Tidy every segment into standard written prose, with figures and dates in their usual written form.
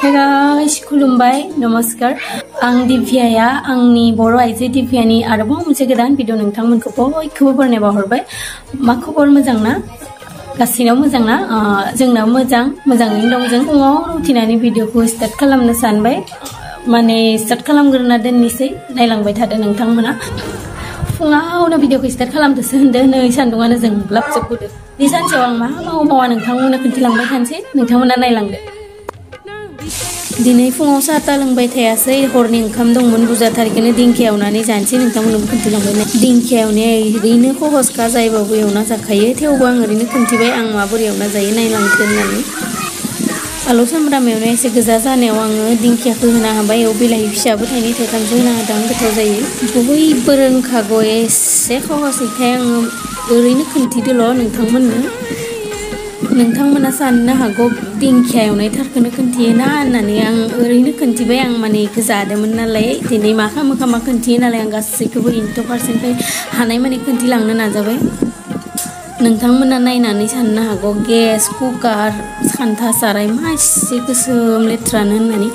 Hey guys, खुलुमबाय नमस्कार आं दिव्याया आंनि बर' आइजो दिव्यानि आरोबाव मोनसे गोदान भिडिअ नोंथांमोनखौ बयखौबो बरायनाय बावहरबाय मा खबर मोजां ना गासैनाबो मोजां ना जोंना मोजाङैनो दं जों फुङाव उथिनानै भिडिअखौ स्टार्ट खालामनो सानबाय माने स्टार्ट खालामग्रोना दोननोसै नायलांबाय थादो नोंथांमोना फुङावनो भिडिअखौ स्टार्ट खालामदोसो होनदो नै सान्दुङानो जोंब्लाबजोबबोदो बे सानसेयाव आं मा मावा नोंथांमोना खोन्थिलांबाय थानोसै नोंथांमोना नायलांदो दिनै फुङाव साहा लोंबाय थायासै हरनि ओंखाम दंमोन बुरजाथारखौनो दिंखिया एवनानै जानोसै नोंथांमोननोबो खोन्थिलांबाय दिंखिया एवनाया ओरैनो सहसखा जायबाबो एवना जाखायो थेवबो आं ओरैनो खोन्थिबाय आं माबोरै एवना जायो नायलांथो होननानै आलु सामब्राम एवनाया एसे गोजा जानायाव आङो दिंखियाखौ होना हाबाय एव बिलाहि फिसाबो थाइनै थाइथामसो होना होदों गोथाव जायो बयबो रोंखागौ एसे सहसैखाय आङो ओरैनो खोन्थिदोल' नोंथांमोना साननो हागौ दिंखिया एवनाय थारखौनो खोन्थियोना होननानै आं ओरैनो खोन्थिबाय आं माने बेखौ जादोंमोन नालाय दिनै मा खालामो खोन्थियो नालाय आं गासैखौबो 100% हानाय माने खोन्थिलांनो नाजाबाय नोंथांमोना नायनानै साननो हागौ गेस कुकार खान्था साराय मा एसे गोसोम लेथ्रानो होननानै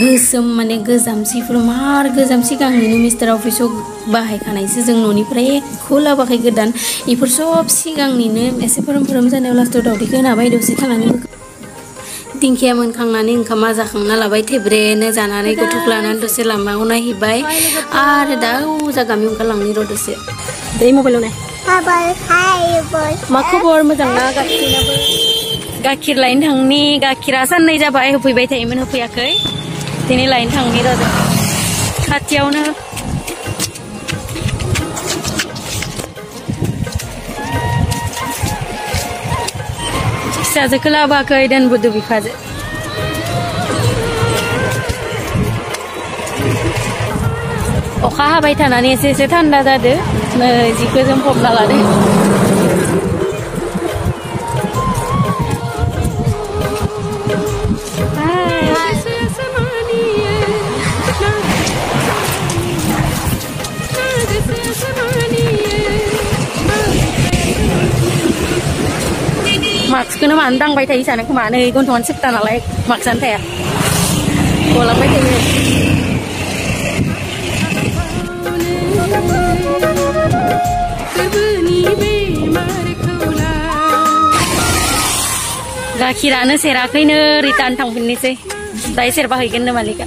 गोसोम माने गोजामसिफोर मार गोजाम सिगांनिनो मिस्टार अफिसाव बाहायखानायसो जों न'निफ्राय एख' लाबोआखै गोदान बेफोर सब सिगांनिनो एसे फोरोम जानायाव लास्टआव दावदैखौ होनाबाय दसे थानानै दिंखिया मोनखांनानै ओंखामा जाखांना लाबाय थेब्रेनो जानानै गथ'खौ लानानै दसे लामायाव नायहैबाय आरो दा जा गामियाव ओंखारलांनि र' दसे दै मबाइलाव नाय मा खबर मोजां ना गासैनाबो गाइखेर लायनो थांनि गाइखेरा साननै जाबाय होफैबाय थायोमोन होफैयाखै दिनै लायनो थांनि र' जों खाथियावनो फिसाजोखौ लाबोआखै दोनबोदो बिफाजो अखा हाबाय थानानै एसे थान्दा जादो नै जिखौ जों फबना लादो मास्कखौनो मानो दांबाय थायो सानो खोमा नै गन्थङानो सिबता नालाय मास्कआनो थाया गलांबाय थायो गाखिरानो सेराखैनो रिटार्न थांफिननोसै दायो सेरबा हैगोननो मालिका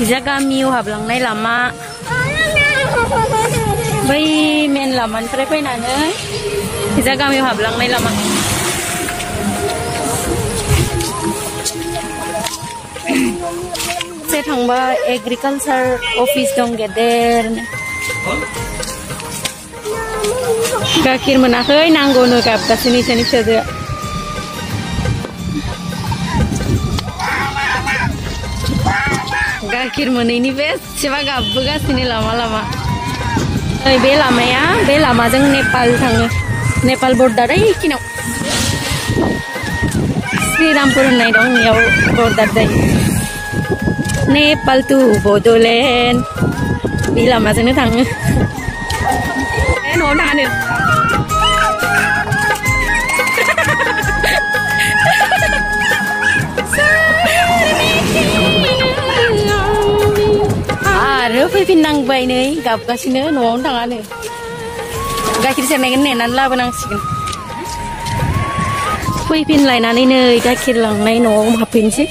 इजा गामियाव हाबलांनाय लामा बै मेन लामानिफ्राय फैनानै इजा गामियाव हाबलांनाय लामा से थांबा एग्रिकालचार अफिस दं गेदेरनो गाइखेर मोनाखै नांगौनो गाबगासिनो इसोरनि फिसाजोआ गाइखेर मोनैनि बेसेबा गाबबोगासिनो लामा बे लामाजों नेपाल थाङो नेपाल बर्डार ओइखिनाव श्रीरामपुर होननाय दं बेयाव बर्डार जायो नेपाल टु बड'लेण्ड बे लामाजोंनो थाङो न'आव थाङानो आरो फैफिननांबाय नै गाबगासिनो न'आवनो थाङानो गाइखेर सेरनायखौ नेनानै लाबोनांसिगोन फैफिनलायनानै नै गाइखेर लांनाय न'आव हाबफैनोसै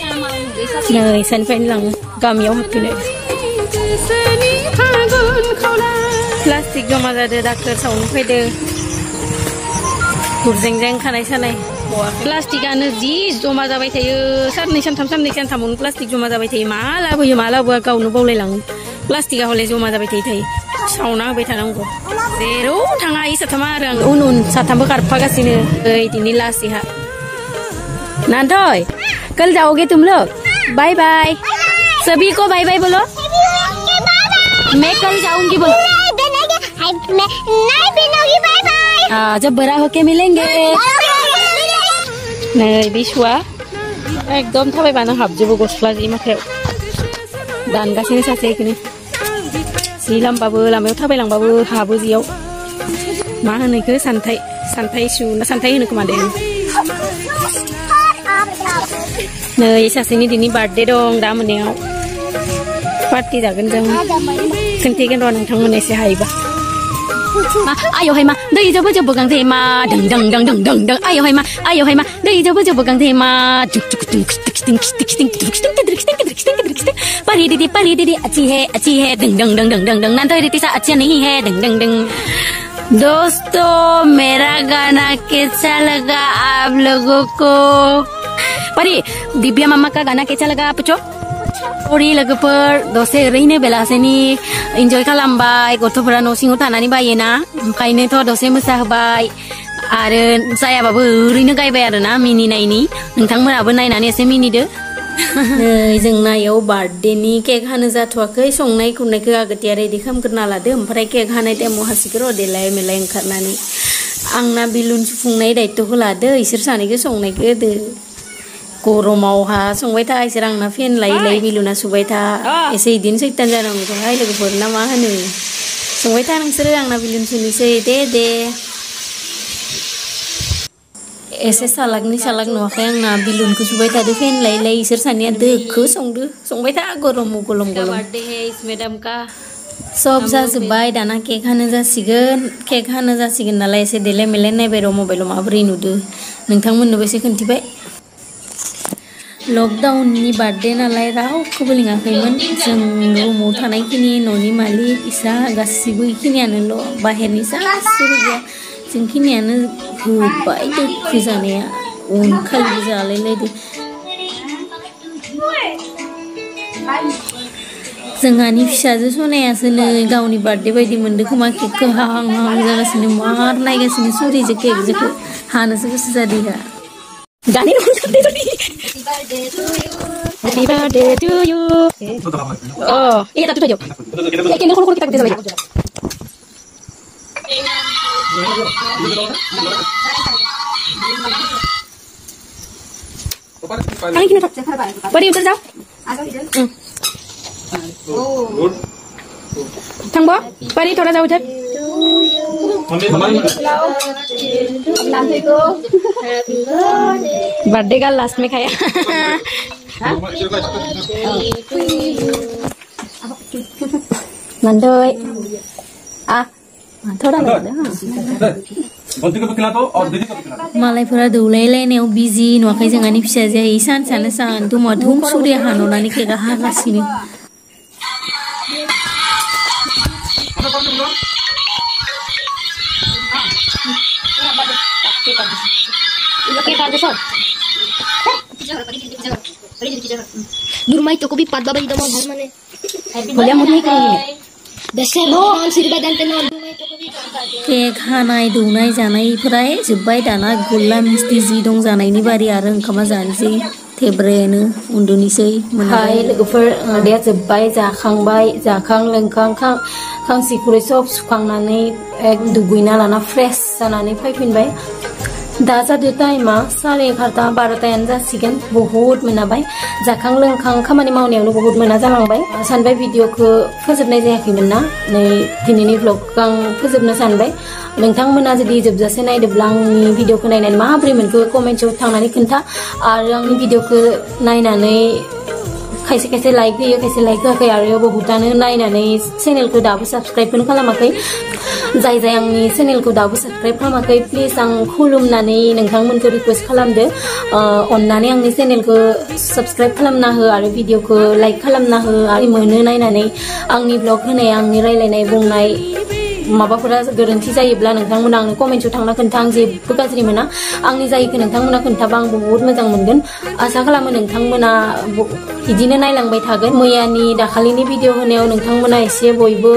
नै सानिफ्रायनो लाङो गामियाव हाबफैनो प्लास्टिक जमा जादों दाखोर सावनो फैदो गुरजेंजें खानाय सानाय प्लास्टिकानो जि जमा जाबाय थायो साननै सानथामावनो प्लास्टिक जमा जाबाय थायो मा लाबोआ गावनो बावलायलाङो प्लास्टिका हले जमा जाबाय थायो सावना होबाय थानांगौ जेराव थाङा इ साथामा आरो आं उन साथामबो खारफागासिनो दिनै लासैहा नाथय कल जाओगे तुम लोग बाय बाय सभी को बाय बाय बोलो मैं कल जाऊंगी बोलो जब बड़ा होके मिलेंगे नै बिसुआ एकदम थाबायबानो हाबजोबो गस्ला जि माखायाव दानगासिनो सासे इखौनो जि लामबाबो लामायाव थाबायलांबाबो हाबो जियाव मा होनो इखो सानथाइ होनो खोमा दे नै सासेनि दिनै बार्थडे दं दा मोनायाव पार्टि जागोन जों खोन्थिगोन र' नोंथांमोन एसे हायोबा आयौहाय मा दै जोबो जोबो गांथे मा दं दं दं दं दं दं आयौहाय मा दै जोबो जोबो गांथे मा जुक जुक जुक परी दीदी अच्छी है दंग दंग दंग दंग दंग दंग ना तो रीति सा अच्छा नहीं है दंग दंग दंग। दोस्तों मेरा गाना कैसा लगा आप लोगों को? परी दिव्या मामा का गाना कैसा लगा पूछो? परी लोगोफोर दसे ओरैनो बेलासेनि एन्जय खालामबाय गथ'फोरा न' सिङाव थानानै बायोना ओंखायनोथ' दसे मोसाहोबाय आरो जायाबाबो ओरैनो गायबाय आरोना मिनिनायनि नोंथांमोनाबो नायनानै एसे मिनिदो। जोंनायाव बार्थडेनि केक हानो जाथ'वाखै संनाय खुरनायखौ आगोथिया रेडि खालामग्रोना लादो ओमफ्राय केक हानाय टाइमाव हासिगोन र' देलाय मेलाय ओंखारनानै आंना बिलुन सुफुंनाय दायित्वखौ लादो इसोर सानैखौ संनायखौ होदो गरमावहा संबाय था इसोर आंना फेन लायै बिलुना सुबाय था एसे इदिनो सैतान जानांगौहाय लोगोफोर ना मा होनो संबाय था नोंसोरो आंना बिलुन सुनोसै दे एसे सालाक नुवाखै आंना बिलुनखौ सुबाय थादो फेन लायै इसोर सानैया दोखो संबाय था गरम बार्थडे है इस मैडम का सब जाजोब्बाय दाना केक हानो जासिगोन नालाय एसे देलाय मेलाय नायबाय र' मबाइलाव माबोरै नुदो नोंथांमोननोबो एसे खोन्थिबाय लकडाउननि बार्थडे नालाय रावखौबो लिङाखैमोन जों रुमाव थानायखिनि न'नि मालिक इसा गासिबो इखिनियानोल' बाहेरनि सासेबो गैया जोंखिनियानो होबाय दोखो जानाया उनखालि जालायलायदो जोंहानि फिसाजो सनायासो नै गावनि बार्थडे बायदि मोनदो खोमा केकखौ हाहां जागासिनो मार नायगासिनो सुरिजों केकजों हानोसो गोसो जादों हा गानि Happy birthday to you. Oh, iya tak tuh. Kayaknya kalau kita bisa lagi. Kali gini tak? Bari udah jauh? Oh. Thằng bó, bari thora jauh thật. Birthday का लास्ट में खाया मंदोय थोड़ा मालायफोरा दौलायलायनायाव बिजि नुवाखै जोंहानि फिसाजोआ सान दुम सुरिया हाननानै केकआ हागासिनो Rumah itu kopi 4 baba itu mau mana? Boleh mau nih kalau ini. Dasar non sirba dan tenon rumah itu kopi. Kek hanai dunai janai perai jebbai dana gula misti zidong janai ni bari areng kama janji tebrene undunisai menai legofer dia jebbai jakang lengkang kang sikure sop sukangnani ek duguina lana fresh janani faifinbai दा जादो टाइमा 11:30 12:00 जासिगोन बहुत मोनाबाय जाखां लोंखां खामानि मावनायावनो बहुत मोना जालांबाय सानबाय भिडिअखौ फोजोबनाय जायाखैमोन ना नै दिनैनि व्लगखौ आं फोजोबनो सानबाय नोंथांमोना जुदि जोबजासे नायदोब्ला आंनि भिडिअखौ नायनानै माबोरै मोनखो कमेन्टआव थांनानै खोन्था आरो आंनि भिडिअखौ नायनानै खायसे लाइक होयो खायसे लाइक होआखै आरो बहुतानो नायनानै चेनेलखौ दाबो साबस्क्राइबखौनो खालामाखै जाय आंनि चेनेलखौ दाबो साबस्क्राइब खालामाखै प्लिज आं खुलुमनानै नोंथांमोनखौ रिक्वेस्ट खालामदो अननानै आंनि चेनेलखौ साबस्क्राइब खालामना हो आरो भिडिअखौ लाइक खालामना हो आरो मोनो नायनानै आंनि ब्लग होनाय आंनि रायलायनाय बुंनाय माबाफोरा गोरोन्थि जायोब्ला नोंथांमोना आंनो कमेन्टआव थांना खोन्था आं जेबो गाज्रि मोना आंनि जायिखौ नोंथांमोना खोन्थाबा आं बहुत मोजां मोनगोन आसा खालामो नोंथांमोना बिदिनो नायलांबाय थागोन मैयानि दाखालिनि भिडिअ होनायाव नोंथांमोना एसे बयबो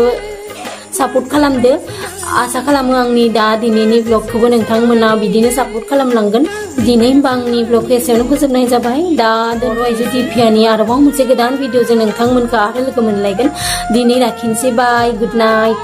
सापर्ट खालामदो आसा खालामो आंनि दा दिनैनि ब्लगखौबो नोंथांमोना बिदिनो सापर्ट खालामलांगोन दिनै होनबा आंनि ब्लगखौ एसेयावनो फोजोबनाय जाबाय दा आइजो दिपियानि आरोबाव मोनसे गोदान भिडिअजों नोंथांमोनखौ आरो लोगो मोनलायगोन दिनै लाखिनोसै बाय गुड नाइट